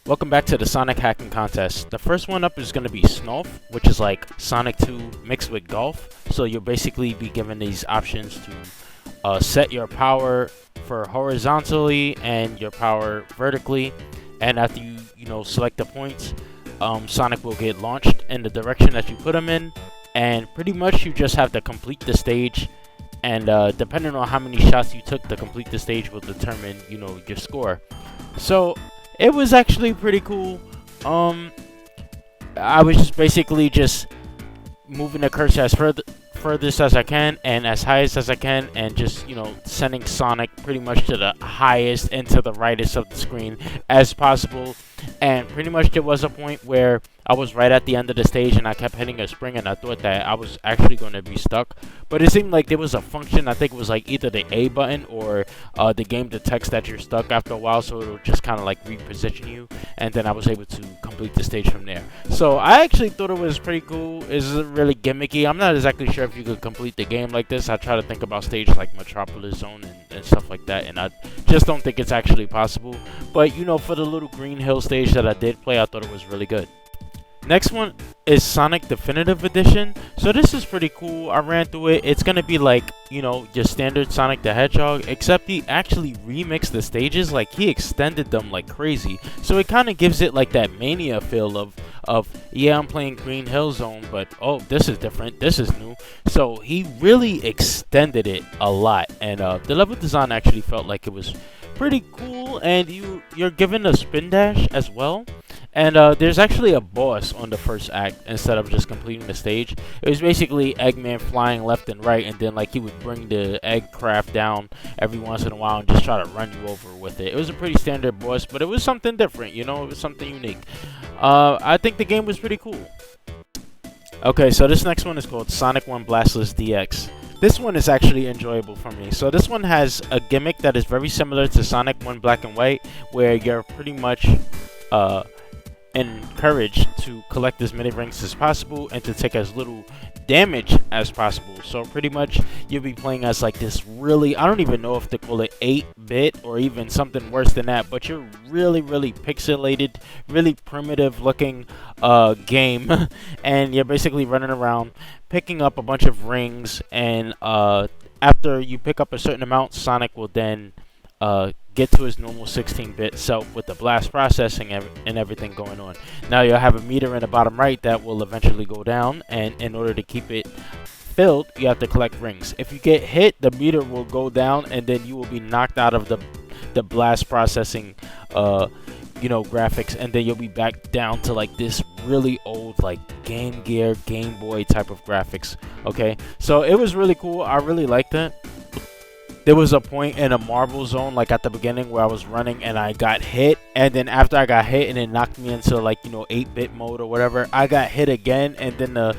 Welcome back to the Sonic Hacking Contest. The first one up is going to be Snowf, which is like Sonic 2 mixed with golf. So you'll basically be given these options to set your power for horizontally and your power vertically. And after you select the points, Sonic will get launched in the direction that you put him in. And pretty much you just have to complete the stage. And depending on how many shots you took to complete the stage will determine, your score. So it was actually pretty cool. I was just basically just moving the cursor as furthest as I can and as highest as I can, and just sending Sonic pretty much to the highest and to the rightest of the screen as possible. And pretty much there was a point where I was right at the end of the stage and I kept hitting a spring, and I thought that I was actually going to be stuck. But it seemed like there was a function, I think it was like either the A button or the game detects that you're stuck after a while, so it'll just kind of like reposition you, and then I was able to complete the stage from there. So I actually thought it was pretty cool. It's really gimmicky. I'm not exactly sure if you could complete the game like this. I try to think about stages like Metropolis Zone and stuff like that, and I just don't think it's actually possible. But for the little Green Hill stage that I did play, I thought it was really good. Next one is Sonic Definitive Edition. So this is pretty cool. I ran through it. It's going to be like, your standard Sonic the Hedgehog, except he actually remixed the stages. Like, he extended them like crazy. So it kind of gives it like that Mania feel of yeah, I'm playing Green Hill Zone, but oh, this is different. This is new. So he really extended it a lot. And the level design actually felt like it was pretty cool. And you're given a spin dash as well. And there's actually a boss on the first act instead of just completing the stage. It was basically Eggman flying left and right, and then like he would bring the egg craft down every once in a while and just try to run you over with it. It was a pretty standard boss, but it was something different, it was something unique. I think the game was pretty cool. Okay, so this next one is called Sonic 1 Blastless DX. This one is actually enjoyable for me. So this one has a gimmick that is very similar to Sonic 1 Black and White, where you're pretty much encouraged to collect as many rings as possible and to take as little damage as possible. So pretty much you'll be playing as like this really, I don't even know if they call it 8-bit or even something worse than that, but you're really pixelated, really primitive looking game and you're basically running around picking up a bunch of rings, and after you pick up a certain amount, Sonic will then get to his normal 16-bit self with the blast processing and everything going on. Now you'll have a meter in the bottom right that will eventually go down, and in order to keep it filled, you have to collect rings. If you get hit, the meter will go down, and then you will be knocked out of the blast processing graphics, and then you'll be back down to like this really old like Game Gear, Game Boy type of graphics. Okay, so it was really cool. I really liked it. There was a point in a marble zone, like at the beginning, where I was running and I got hit. And then after I got hit and it knocked me into like, 8-bit mode or whatever, I got hit again. And then the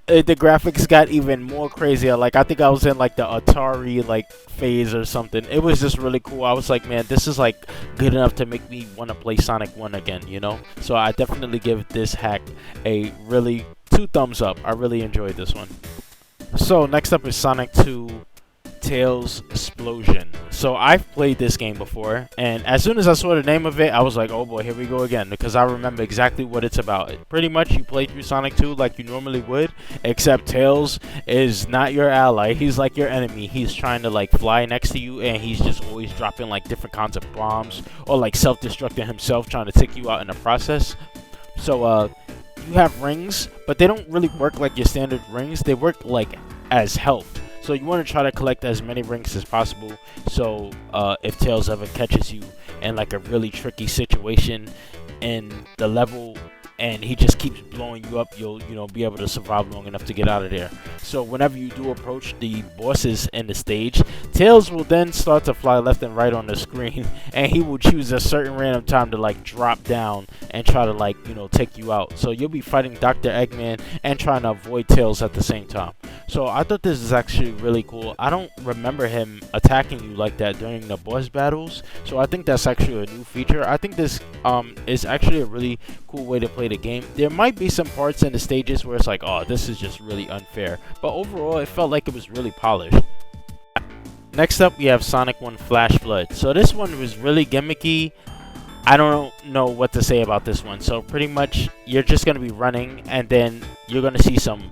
graphics got even more crazier. Like, I think I was in like the Atari like phase or something. It was just really cool. I was like, man, this is like good enough to make me want to play Sonic 1 again, So I definitely give this hack a really 2 thumbs up. I really enjoyed this one. So next up is Sonic 2 Tailsplosion. So I've played this game before, and as soon as I saw the name of it, I was like, oh boy, here we go again, because I remember exactly what it's about. Pretty much you play through Sonic 2 like you normally would, except Tails is not your ally. He's like your enemy. He's trying to like fly next to you, and he's just always dropping like different kinds of bombs, or like self-destructing himself, trying to take you out in the process. So you have rings, but they don't really work like your standard rings. They work like as health. So you want to try to collect as many rings as possible, so if Tails ever catches you in like a really tricky situation in the level and he just keeps blowing you up, you'll be able to survive long enough to get out of there. So whenever you do approach the bosses in the stage, Tails will then start to fly left and right on the screen, and he will choose a certain random time to like drop down and try to like take you out. So you'll be fighting Dr. Eggman and trying to avoid Tails at the same time. So I thought this is actually really cool. I don't remember him attacking you like that during the boss battles, so I think that's actually a new feature. I think this is actually a really cool way to play the game. There might be some parts in the stages where it's like, oh, this is just really unfair, but overall it felt like it was really polished. Next up we have Sonic 1 Flash Flood. So this one was really gimmicky. I don't know what to say about this one. So pretty much you're just going to be running, and then you're going to see some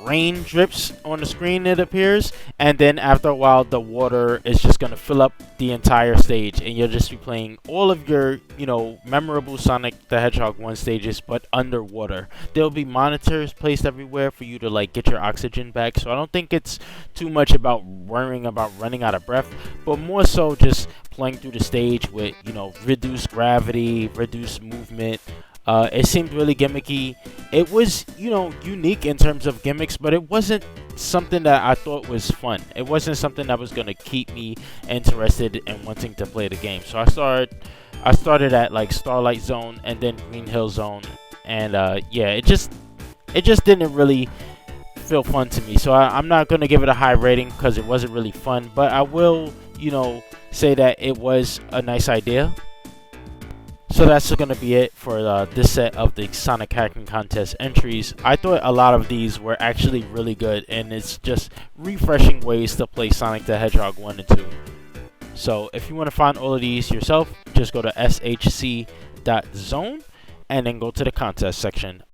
rain drips on the screen, it appears, and then after a while the water is just going to fill up the entire stage, and you'll just be playing all of your, you know, memorable Sonic the Hedgehog 1 stages, but underwater. There'll be monitors placed everywhere for you to like get your oxygen back, so I don't think it's too much about worrying about running out of breath, but more so just playing through the stage with, you know, reduced gravity, reduced movement. It seemed really gimmicky. It was, you know, unique in terms of gimmicks, but it wasn't something that I thought was fun. It wasn't something that was gonna keep me interested and wanting to play the game. So I started at like Starlight Zone and then Green Hill Zone, and yeah, it just didn't really feel fun to me. So I'm not gonna give it a high rating because it wasn't really fun, but I will, you know, say that it was a nice idea. So that's going to be it for this set of the Sonic Hacking Contest entries. I thought a lot of these were actually really good, and it's just refreshing ways to play Sonic the Hedgehog 1 and 2. So if you want to find all of these yourself, just go to SHC.ZONE and then go to the contest section.